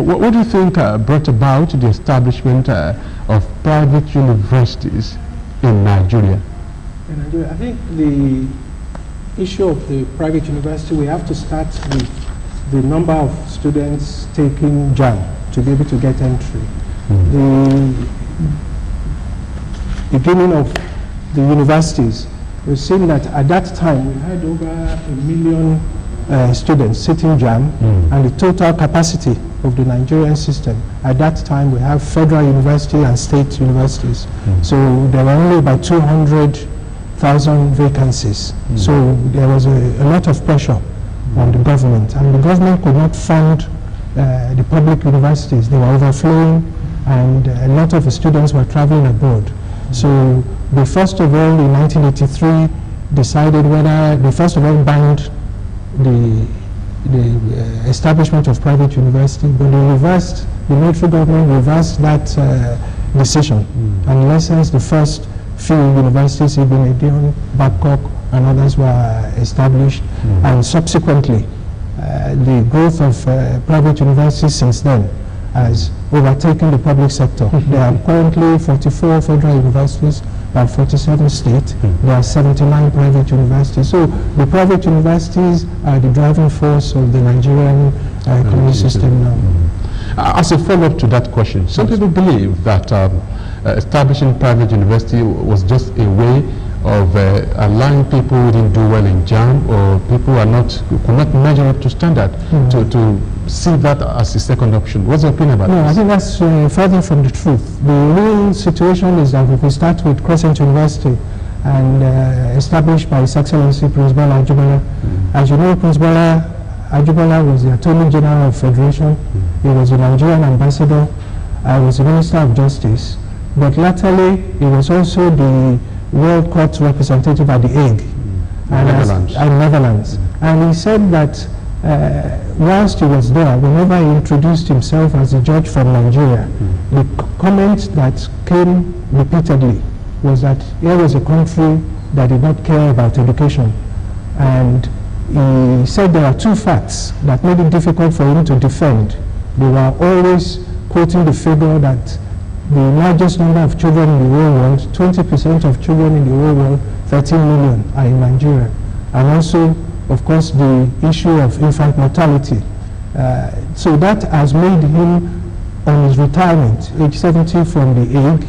what do you think brought about the establishment of private universities in Nigeria? In Nigeria, I think the issue of the private university, we have to start with the number of students taking JAMB to be able to get entry. The beginning of the universities, we've seen that at that time we had over 1 million students sitting JAMB, and the total capacity of the Nigerian system at that time, we have federal university and state universities. So there were only about 200,000 vacancies. So there was a lot of pressure on the government, and the government could not fund the public universities. They were overflowing, and a lot of the students were traveling abroad. So they first of all, in 1983, decided whether they first of all banned the establishment of private university, but they reversed, the military government reversed that decision, and licensed the first few universities, Ibn Edion, Babcock, and others were established, and subsequently the growth of private universities since then has overtaken the public sector. There are currently 44 federal universities, about 47 states. There are 79 private universities. So the private universities are the driving force of the Nigerian economic system now. As a follow-up to that question, some people believe that establishing private university was just a way of allowing people who didn't do well in JAMB, or people who could not measure up to standard, to see that as a second option. What's your opinion about this? No, I think that's further from the truth. The real situation is that if we start with Crescent University, and established by His Excellency Prince Bola Ajibola. As you know, Prince Bola Ajibola was the Attorney General of Federation. He was the Nigerian ambassador. I was the Minister of Justice. But latterly, he was also the World Court representative at The Hague, Netherlands. And he said that whilst he was there, whenever he introduced himself as a judge from Nigeria, the comment that came repeatedly was that here was a country that did not care about education. And he said there are two facts that made it difficult for him to defend. They were always quoting the figure that the largest number of children in the whole world, 20% of children in the whole world, 13 million, are in Nigeria. And also, of course, the issue of infant mortality. So that has made him, on his retirement, age 70 from The Hague,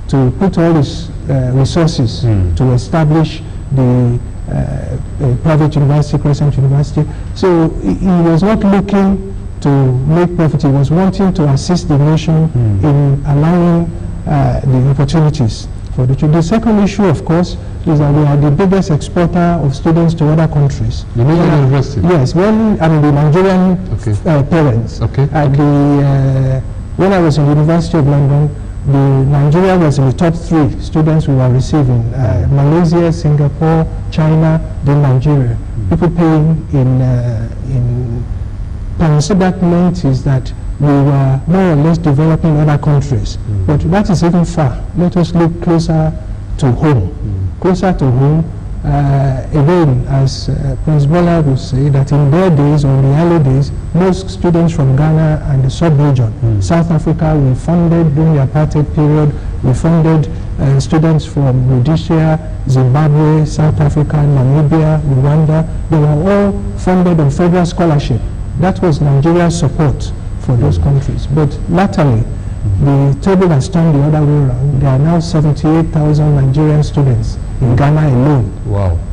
to put all his resources to establish the private university, Crescent University. So he was not looking to make profit. He was wanting to assist the nation in allowing the opportunities for the children. The second issue, of course, is that we are the biggest exporter of students to other countries. The Nigerian university? Yes, the Nigerian parents. Okay. When I was in the University of London, Nigeria was in the top 3 students we were receiving. Malaysia, Singapore, China, then Nigeria. People paying in pounds. So that meant is that we were more or less developing other countries. But that is even far. Let us look closer to home. Closer to home, again, as Prince Bola would say, that in their days, or in the early days, most students from Ghana and the sub-region, South Africa, we funded during the apartheid period, we funded students from Rhodesia, Zimbabwe, South Africa, Namibia, Rwanda. They were all funded on federal scholarship. That was Nigeria's support for those countries. But latterly, the table has turned the other way around. There are now 78,000 Nigerian students in Ghana alone,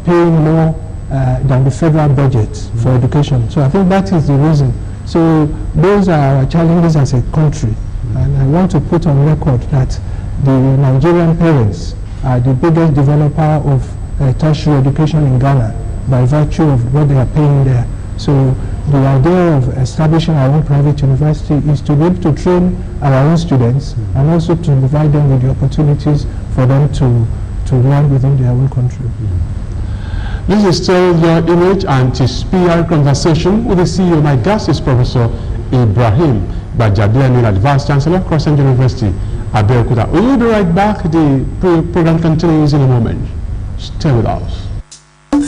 paying more than the federal budget for education. So I think that is the reason. So those are our challenges as a country. And I want to put on record that the Nigerian parents are the biggest developer of tertiary education in Ghana by virtue of what they are paying there. So the idea of establishing our own private university is to be able to train our own students and also to provide them with the opportunities for them to learn within their own country. This is still Your Image and this PR conversation with the CEO. My guest is Professor Ibrahim Gbajabiamila, Vice Chancellor, Crescent University, Abeokuta. We will be right back. The program continues in a moment. Stay with us.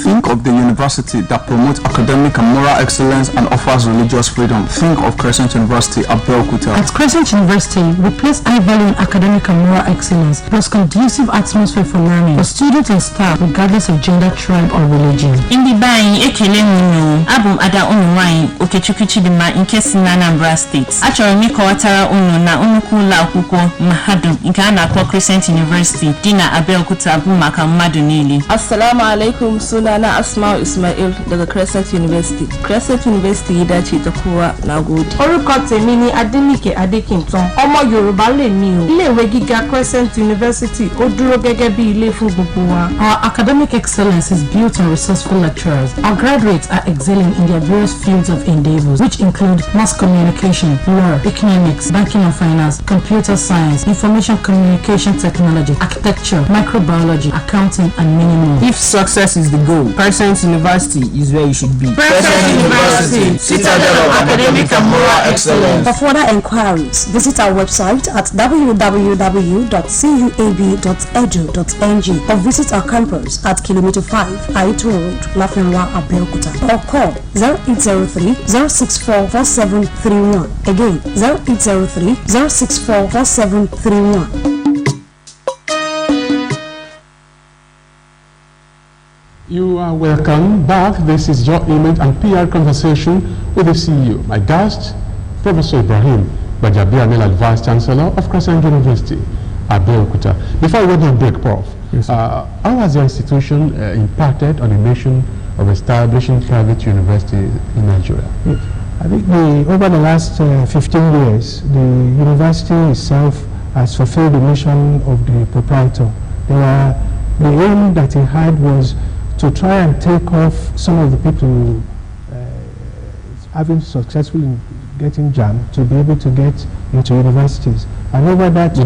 Think of the university that promotes academic and moral excellence and offers religious freedom. Think of Crescent University, Abeokuta. At Crescent University, we place high value in academic and moral excellence, plus conducive atmosphere for learning for students and staff, regardless of gender, tribe, or religion. In the buying, Abum Ada Unuwai, Okechukwichi Dima, in case in Anambra State. Actually, Miko Watara Unu na Unukula Ukuko Mahadum, in Ghana Crescent University, Dina Abeokuta Abumaka Madunili. Assalamu alaikum, sunana Asma Ismail daga Crescent University. Crescent University yi dace ta kowa, nagode. Orúkọ tèmi ni Adéníkè Adékìntàn, ọmọ Yorùbá lèmi o. Ilé-ìwé gíga Crescent University ó dúró gẹ́gẹ́ bí ilé fún gbogbo wa. Our academic excellence is built on resourceful lecturers. Our graduates are excelling in their various fields of endeavors, which include mass communication, law, economics, banking and finance, computer science, information communication technology, architecture, microbiology, accounting, and many more. If success is the goal, Crescent University is where you should be. Crescent University, citadel of academic and moral excellence. For further enquiries, visit our website at www.cuab.edu.ng or visit our campus at Kilometer 5, Aitu Road, Lafenwa, Abeokuta, or call 0803-064-4731. Again, 0803-064-4731. You are welcome back. This is your image and PR conversation with the CEO. My guest, Professor Ibrahim Gbajabiamila, Vice Chancellor of Crescent University, Abeokuta. Before we go to break, Prof, yes, how has your institution impacted on the mission of establishing private universities in Nigeria? Yes. I think over the last 15 years, the university itself has fulfilled the mission of the proprietor. The aim that he had was to try and take off some of the people having successfully in getting JAMB to be able to get into universities. And over that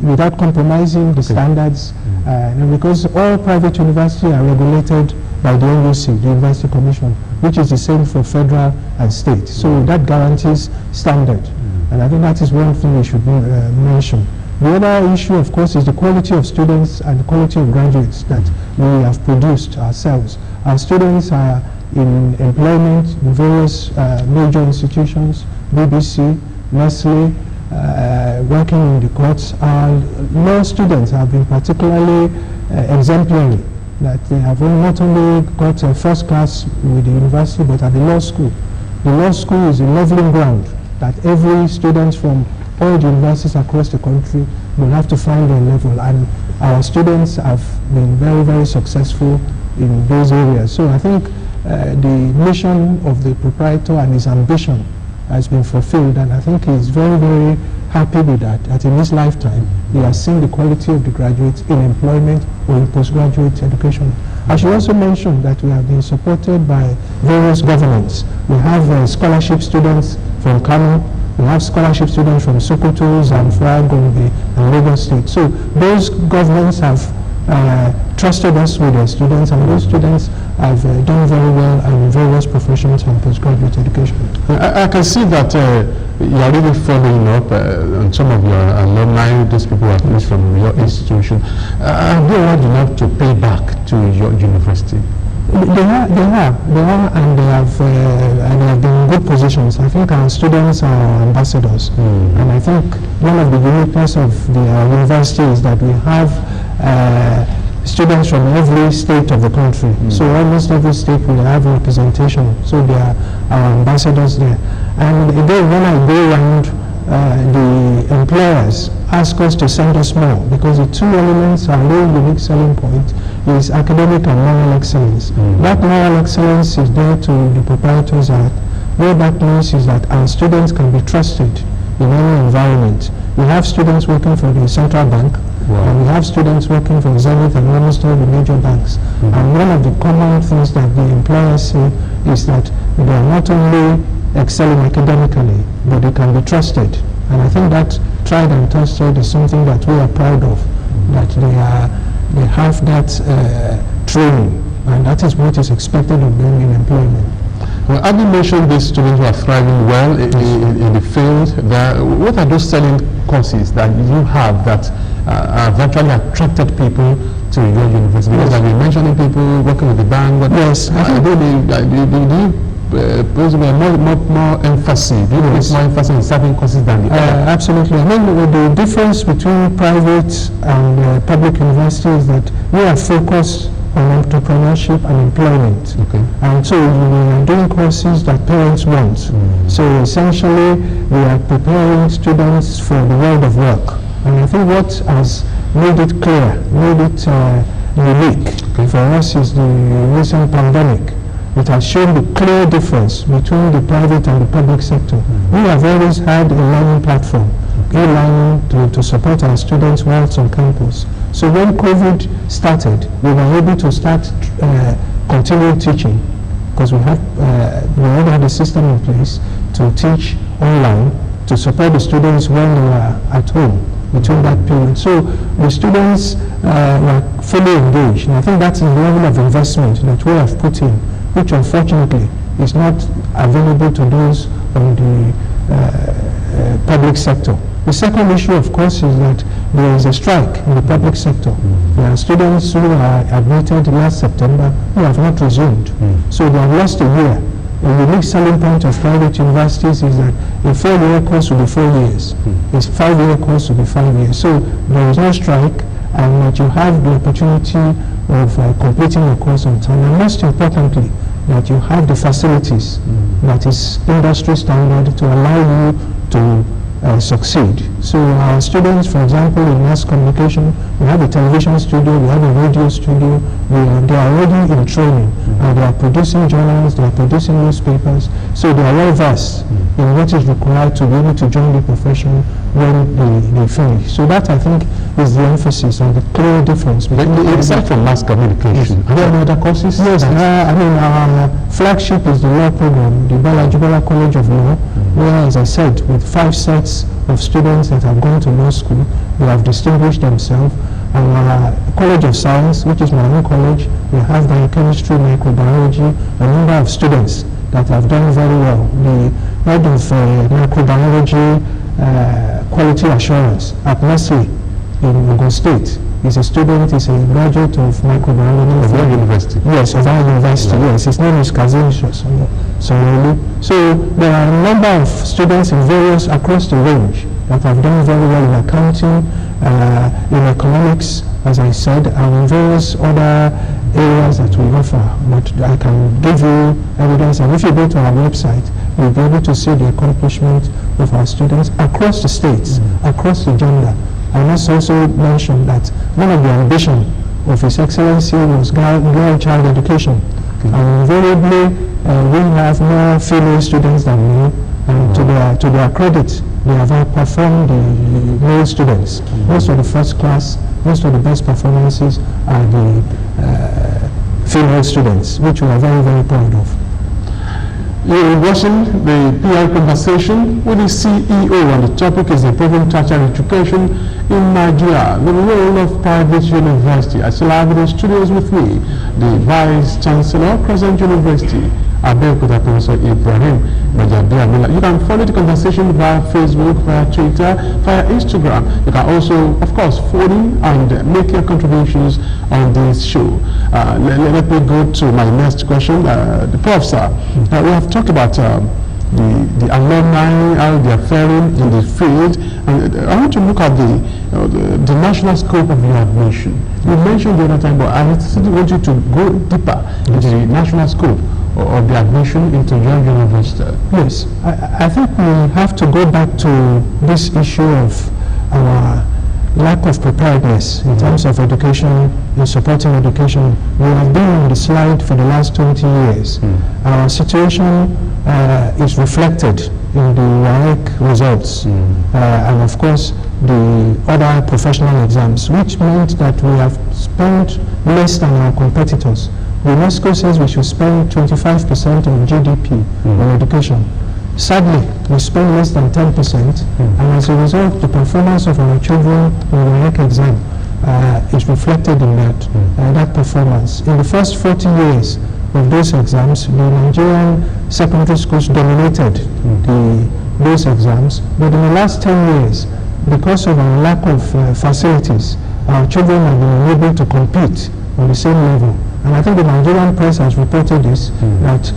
without compromising the standards, and because all private universities are regulated by the NUC, the University Commission, which is the same for federal and state. So that guarantees standard. And I think that is one thing we should mention. The other issue, of course, is the quality of students and the quality of graduates that we have produced ourselves. Our students are in employment in various major institutions, BBC, Nestle, working in the courts. Our law students have been particularly exemplary, that they have not only got a first class with the university, but at the law school. The law school is a leveling ground that every student from all the universities across the country will have to find their level, and our students have been very, very successful in those areas. So I think the mission of the proprietor and his ambition has been fulfilled, and I think he's very, very happy with that in his lifetime he has seen the quality of the graduates in employment or in postgraduate education. I should also mention that we have been supported by various governments. We have scholarship students from Kano. We have scholarship students from Sokoto, Zamfara, Gombe, and Lagos State. So those governments have trusted us with their students, and those students have done very well in various professions and postgraduate education. I can see that you are really following up on some of your alumni, those people who are finished from your institution. Have they allowed enough to pay back to your university? They have, and they have been in good positions. I think our students are ambassadors, and I think one of the uniqueness of the university is that we have students from every state of the country. So almost every state will have representation. So they are our ambassadors there. And again, when I go around, the employers ask us to send us more, because the two elements, our real unique selling point is academic and moral excellence. That moral excellence is there to the proprietors Act. What that means is that our students can be trusted in any environment. We have students working for the central bank, and we have students working for Zenith and almost all the major banks. And one of the common things that the employers say is that they are not only excelling academically, but they can be trusted. And I think that tried and trusted is something that we are proud of, that they have that training, and that is what is expected of them in employment. Well, as you mentioned, these students who are thriving well in the field, what are those selling courses that you have that have actually attracted people to your university? Because I've been mentioning people working with the bank, but Yes. I do more emphasis, more emphasis in certain courses than the other. Absolutely. I mean, the difference between private and public universities is that we are focused on entrepreneurship and employment. Okay. And so we are doing courses that parents want. So essentially, we are preparing students for the world of work. And I think what has made it clear, made it unique for us is the recent pandemic. It has shown the clear difference between the private and the public sector. We have always had a learning platform, e-learning to support our students whilst on campus. So when COVID started, we were able to start continuing teaching because we already had a system in place to teach online to support the students when they were at home between that period. So the students were fully engaged, and I think that's the level of investment that we have put in, which unfortunately is not available to those on the public sector. The second issue, of course, is that there is a strike in the public sector. There are students who are admitted last September who have not resumed. So they have lost a year. The unique selling point of private universities is that a 4-year course will be 4 years. A 5-year course will be 5 years. So there is no strike, and that you have the opportunity of completing the course on time. And most importantly, that you have the facilities that is industry standard to allow you to succeed. So our students, for example, in mass communication, we have a television studio, we have a radio studio, they are already in training, and they are producing journals, they are producing newspapers, so they are well versed in what is required to be able to join the profession when they finish. So that, I think, is the emphasis and the clear difference between Except for mass communication, are there other courses? Yes, I mean, our flagship is the law program, the Bala College of Law, where, as I said, with 5 sets of students that have gone to law school, they have distinguished themselves. And our College of Science, which is my own college, we have biochemistry, microbiology, a number of students that have done very well. The head of microbiology quality assurance at Nestle in Ogun State is a student, is a graduate of microbiology. Of your university? Yes, of our university, yes. His name is Kazim Sonolu. So there are a number of students in across the range that have done very well in accounting, in economics, as I said, and in various other areas that we offer. But I can give you evidence, and if you go to our website, you'll be able to see the accomplishment of our students across the states, across the gender. I must also mention that one of the ambitions of His Excellency was girl child education. And invariably, we have more female students than male, and to their credit, they have outperformed the male students. Most of the first class, most of the best performances are the female students, which we are very, very proud of. You're watching the PI conversation with the CEO, and the topic is improving tertiary education in Nigeria, the role of private university. I still have in the studios with me the Vice Chancellor, Crescent University, Abeokuta Professor Ibrahim Bajabiamila. You can follow the conversation via Facebook, via Twitter, via Instagram. You can also, of course, phone in and make your contributions on this show. Let me go to my next question. The Professor, we have talked about the alumni, how they are faring in the field, and I want to look at the national scope of your admission. You mentioned the other time, but I still want you to go deeper into the national scope of the admission into your university. Yes, I think we have to go back to this issue of our lack of preparedness in terms of education, in supporting education. We have been on the slide for the last 20 years. Our situation is reflected in the WAEC results and of course the other professional exams, which meant that we have spent less than our competitors. UNESCO says we should spend 25% of GDP on education. Sadly, we spend less than 10%, and as a result, the performance of our children in the WAEC exam is reflected in that performance. In the first 40 years of those exams, the Nigerian secondary schools dominated those exams, but in the last 10 years, because of our lack of facilities, our children have been unable to compete on the same level. And I think the Nigerian press has reported this, that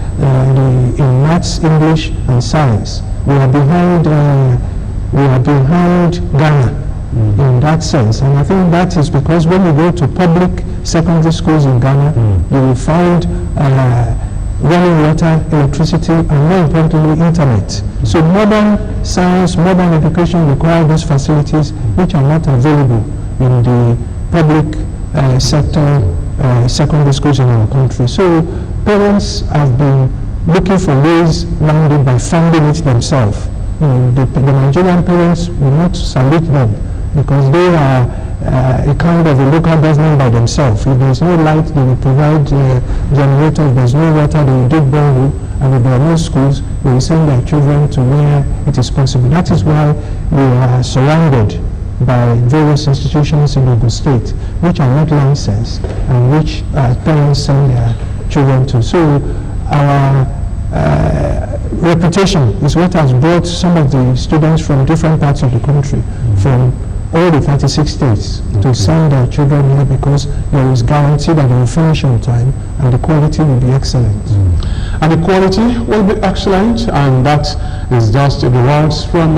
in maths, English, and science, we are behind Ghana in that sense. And I think that is because when you go to public secondary schools in Ghana, you will find running water, electricity, and more importantly, internet. So modern science, modern education require those facilities which are not available in the public sector secondary schools in our country. So parents have been looking for ways around it by funding it themselves. The Nigerian parents will not salute them because they are a kind of a local government by themselves. If there's no light, they will provide generators. If there's no water, they will dig borehole. And if there are no schools, they will send their children to where it is possible. That is why we are surrounded by various institutions in Ogun State, which are not licensed and which parents send their children to. So our reputation is what has brought some of the students from different parts of the country, from all the 36 states, to send their children here because there is guarantee that they will finish on time and the quality will be excellent. And the quality will be excellent, and that is just the words from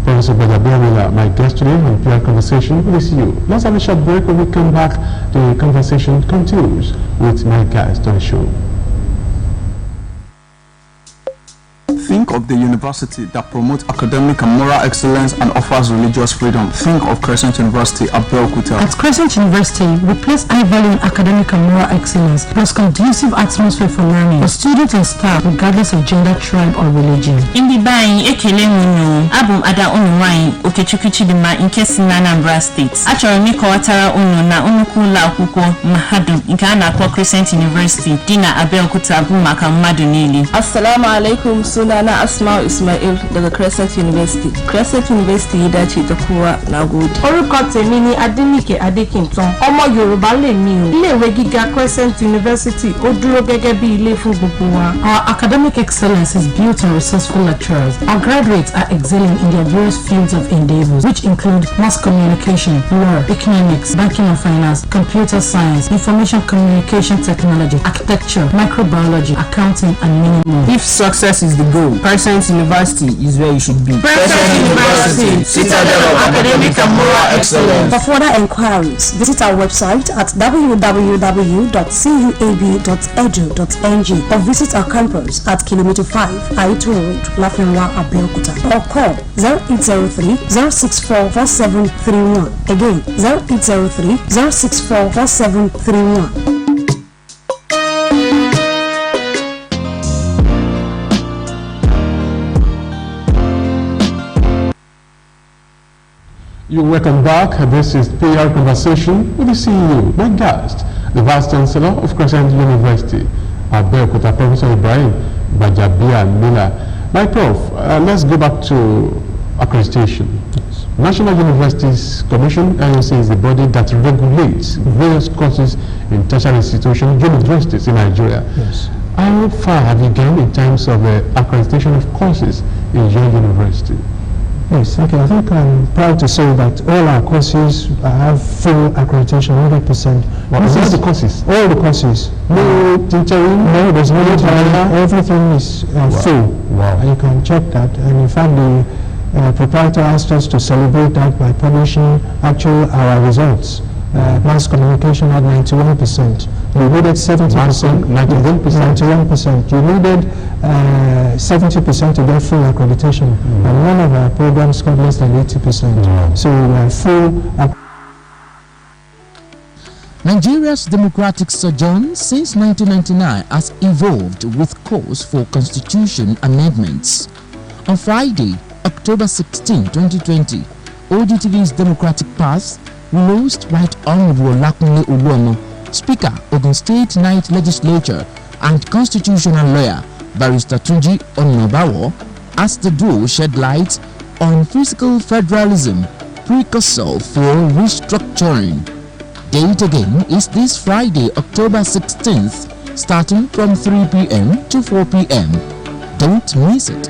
Professor Bajabia, my guest today on PR Conversation with you. Let's have a short break. When we come back, the conversation continues with my guest on the show. Think of the university that promotes academic and moral excellence and offers religious freedom. Think of Crescent University at Abeokuta. At Crescent University, we place high value in academic and moral excellence, plus conducive atmosphere for learning for students and staff, regardless of gender, tribe, or religion. In the buying, ekele munu, abum ada onuwain, okechukwichi dima inkesi na Anambra State. Achoro mi kọwatara unu na unukula akwụkwọ mahadum nke a na-akpọ Crescent University dị na Abeokuta bụ maka mmadụ niile. Assalamu alaikum, sunana Asma'u Ismail daga Crescent University. Crescent University ya dace ta kowa, nagode. Orúkọ tèmi ni Adenike Adekintan. Ọmọ Yorùbá lèmi o. Ilé-ìwé gíga Crescent University ó dúró gẹ́gẹ́ bí ilé fún gbogbo wa. Our academic excellence is built on resourceful lecturers. Our graduates are excelling in their various fields of endeavors, which include mass communication, law, economics, banking and finance, computer science, information communication technology, architecture, microbiology, accounting, and many more. If success is the goal, Crescent University is where you should be. Crescent University, citadel of academic and moral excellence. For further enquiries, visit our website at www.cuab.edu.ng or visit our campus at Kilometer 5, Aitu Road, Lafenwa, Abeokuta, or call 0803-064-4731. Again, 0803-064-4731. You're welcome back. This is PR Conversation with the CEO, my guest, the Vice Chancellor of Crescent University, Abeokuta, Professor Ibrahim Bajabia Miller. My Prof, let's go back to accreditation. Yes. National Universities Commission, NUC, is the body that regulates various courses in tertiary institutions, universities in Nigeria. Yes. How far have you gone in terms of accreditation of courses in your university? Yes, okay. I think I'm proud to say that all our courses have full accreditation, 100%. What are the courses? All the courses. No tutoring? No, there's no tutoring. Everything is full. Wow. And you can check that. And in fact, the proprietor asked us to celebrate that by publishing our results. Mass communication had 91%. You needed 70%. 91%. 91%. You needed 70% to get full accreditation, and one of our programs got less than 80%. So we are full. Nigeria's democratic sojourn since 1999 has evolved with calls for constitution amendments. On Friday, October 16, 2020, ODTV's Democratic Path lost Right Honorable Olakunle Oluomo, Speaker, Ogun State Ninth Legislature, and constitutional lawyer Barrister Tunji Onabawo, as the duo shed light on fiscal federalism, precursor for restructuring. Date again is this Friday, October 16th, starting from 3 p.m. to 4 p.m. Don't miss it.